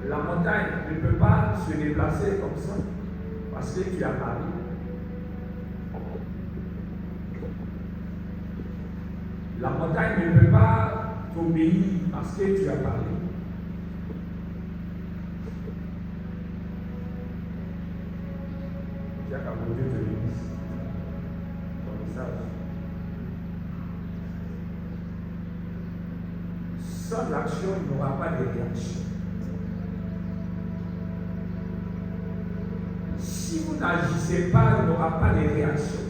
la montagne ne peut pas se déplacer comme ça parce que tu as parlé. La montagne ne peut pas t'obéir parce que tu as parlé. Tu as qu'à Dieu te bénisse. Ton message. Sans l'action, il n'y aura pas de réaction. Si vous n'agissez pas, il n'y aura pas de réaction.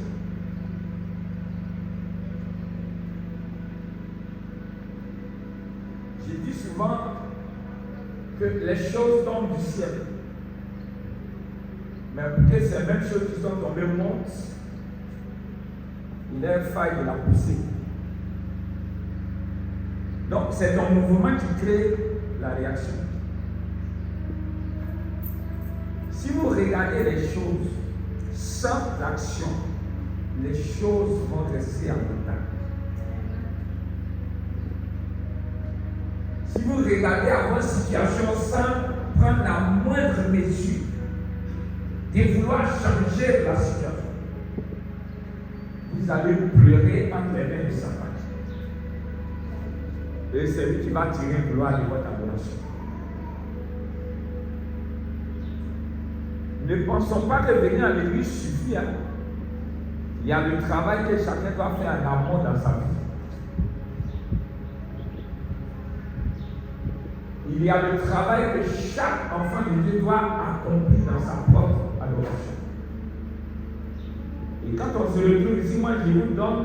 Je dis souvent que les choses tombent du ciel. Mais pour que ces mêmes choses qui sont tombées montent, il est faille de la pousser. Donc c'est ton mouvement qui crée la réaction. Si vous regardez les choses sans action, les choses vont rester en montagne. Si vous regardez à votre situation sans prendre la moindre mesure de vouloir changer la situation, vous allez pleurer entre les mains de Satan. Et c'est lui qui va tirer gloire de votre adoration. Ne pensons pas que venir à l'église suffit. Il y a le travail que chacun doit faire en amont dans sa vie. Il y a le travail que chaque enfant de Dieu doit accomplir dans sa propre adoration. Et quand on se retrouve ici, moi je vous donne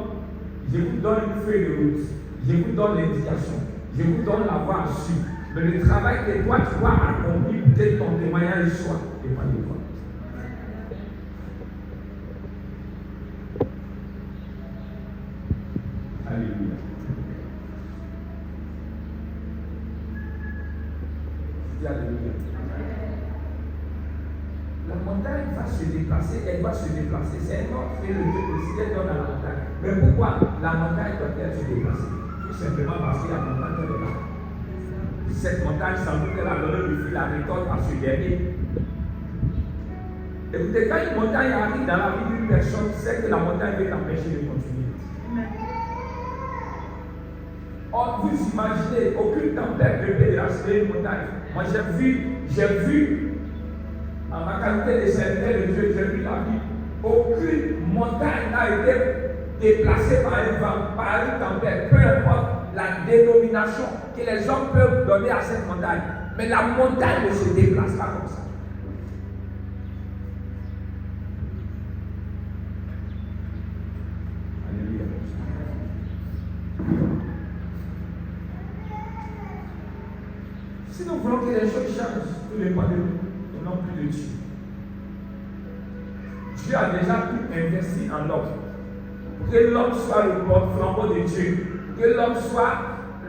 une feuille de route, je vous donne l'indication, je vous donne la voie à suivre. Mais le travail que toi tu dois accomplir pour que ton témoignage soit dépend de toi. Alléluia. Alléluia. La montagne va se déplacer, elle va se déplacer. C'est un ordre que le Dieu le ciel donne à la montagne. Mais pourquoi la montagne doit-elle se déplacer? Tout simplement parce que la montagne est là. Cette montagne, sans doute, elle a donné le fruit, la récolte à ce dernier. Écoutez, quand une montagne arrive dans la vie d'une personne, c'est que la montagne veut t'empêcher de continuer. Or, vous imaginez, aucune tempête ne peut déranger une montagne. Moi, j'ai vu, en ma qualité de serviteur de Dieu, j'ai vu la vie. Aucune montagne n'a été déplacée par un vent, par une tempête, peu importe la dénomination que les hommes peuvent donner à cette montagne. Mais la montagne ne se déplace pas comme ça. Alléluia. Si nous voulons que les choses changent, tout dépend de nous et non plus de Dieu. Dieu a déjà tout investi en l'homme. Que l'homme soit le porte-flambeau de Dieu, que l'homme soit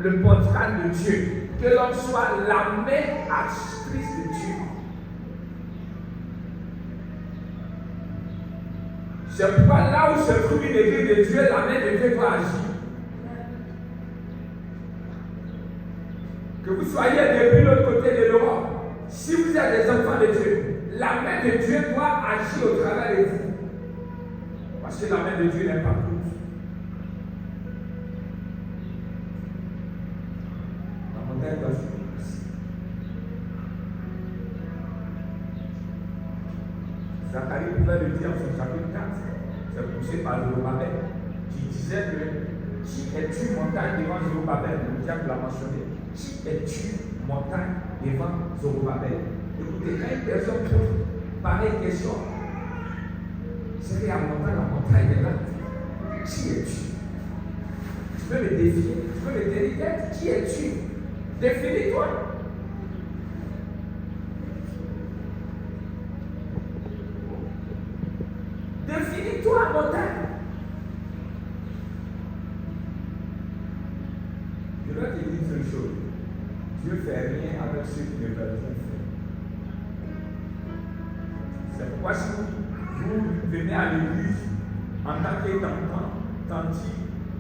le porte-crâne de Dieu, que l'homme soit la main actrice de Dieu. C'est pourquoi là où se trouve une église de Dieu, la main de Dieu doit agir. Que vous soyez depuis l'autre côté de l'Europe, si vous êtes des enfants de Dieu, la main de Dieu doit agir au travers de vous. Parce que la main de Dieu n'est pas toute. La montagne doit se déplacer. Zacharie pouvait le dire en son chapitre 4, c'est poussé par Zorobabel, qui disait que qui es-tu montagne devant Zorobabel? Le diable l'a mentionné. Qui es-tu montagne devant Zorobabel? Écoutez, quand une personne pose pareille question, c'est que la montagne est là. Qui es-tu? Tu peux me défier, tu peux me délier. Qui es-tu? Définis-toi. Définis-toi, montagne. Je dois te dire une chose. Dieu ne fait rien avec ceux qui ne veulent rien faire. C'est pourquoi si vous venez à l'église en tant qu'enfant, tanti,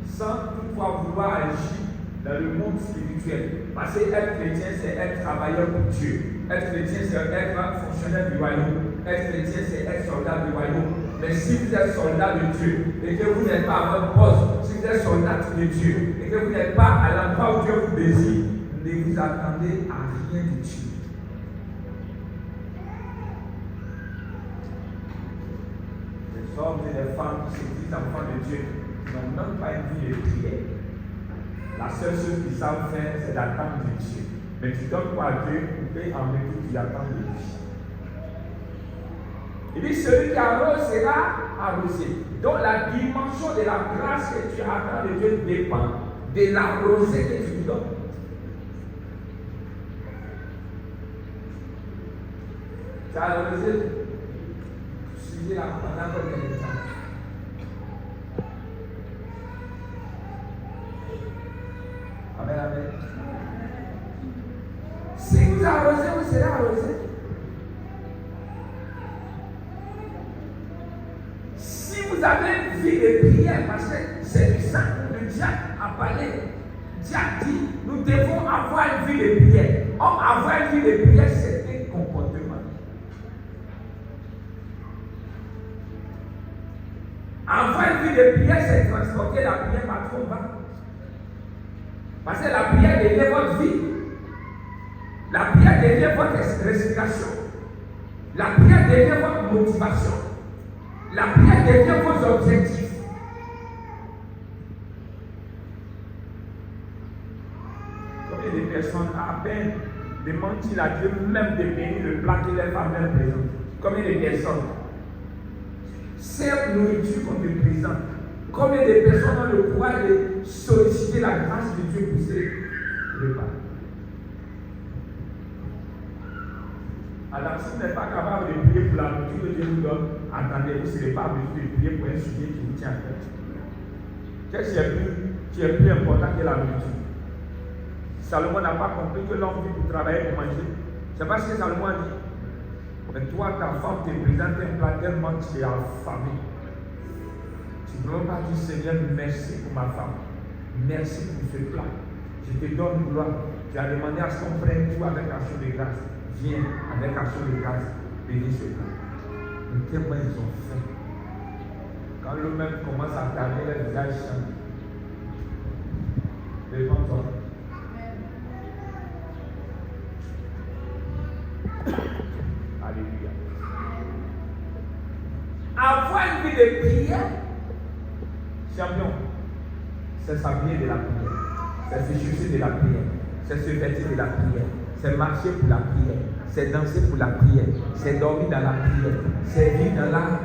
sans toutefois vouloir agir dans le monde spirituel. Parce que être chrétien, c'est être travailleur pour Dieu. Être chrétien, c'est être fonctionnaire du royaume. Être chrétien, c'est être soldat du royaume. Mais si vous êtes soldat de Dieu et que vous n'êtes pas à votre poste, si vous êtes soldat de Dieu et que vous n'êtes pas à l'endroit où Dieu vous désire, ne vous attendez à rien de Dieu. Les hommes et les femmes qui se disent enfants de Dieu n'ont même pas une vie de prière. La seule chose qu'ils savent faire, c'est d'attendre de Dieu. Mais tu donnes quoi à Dieu et en retour tu attends de lui. Il dit celui qui arrose sera arrosé. Donc la dimension de la grâce que tu attends de Dieu dépend de la rosée que tu lui donnes. Tu as arrosé, tu suis là pendant combien de temps? Amen, amen. Si vous arrosez, vous serez arrosé. Si vous avez une vie de prière, parce que c'est du sang, le diable a parlé. Diable dit, nous devons avoir une vie de prière. Or, avoir une vie de prière, c'est un comportement. Avoir une vie de prière, c'est transporter la prière partout où on va. Parce que la prière devient votre vie. La prière devient votre respiration. La prière devient votre motivation. La prière devient vos objectifs. Combien de personnes à peine demandent-ils à Dieu même de bénir le plat que leur femme leur présente? Combien de personnes? Certes, nourriture qu'on te présente. Combien de personnes ont le pouvoir de solliciter la grâce de Dieu pour ces repas? Alors, si vous n'êtes pas capable de prier pour la nourriture que Dieu vous donne, attendez, vous ne serez pas besoin de prier pour un sujet qui vous tient à cœur. Qu'est-ce qui est plus important que la nourriture? Salomon n'a pas compris que l'homme vit pour travailler pour manger. C'est pas ce que Salomon a dit. Mais toi, ta femme te présente un plat tellement tu es affamé. Tu ne peux pas dire Seigneur, merci pour ma femme. Merci pour ce plat. Je te donne gloire. Tu as demandé à ce qu'on prenne tout avec action de grâce. Viens avec action de grâce, bénis ce plat. Mais tellement ils ont faim. Quand l'homme commence à tarder, le visage change. Réponds-toi. Alléluia. Avoir une vie de prière, champion, c'est s'habiller de la prière, c'est se chausser de la prière, c'est se vêtir de la prière, c'est marcher pour la prière, c'est danser pour la prière, c'est dormir dans la prière, c'est vivre dans la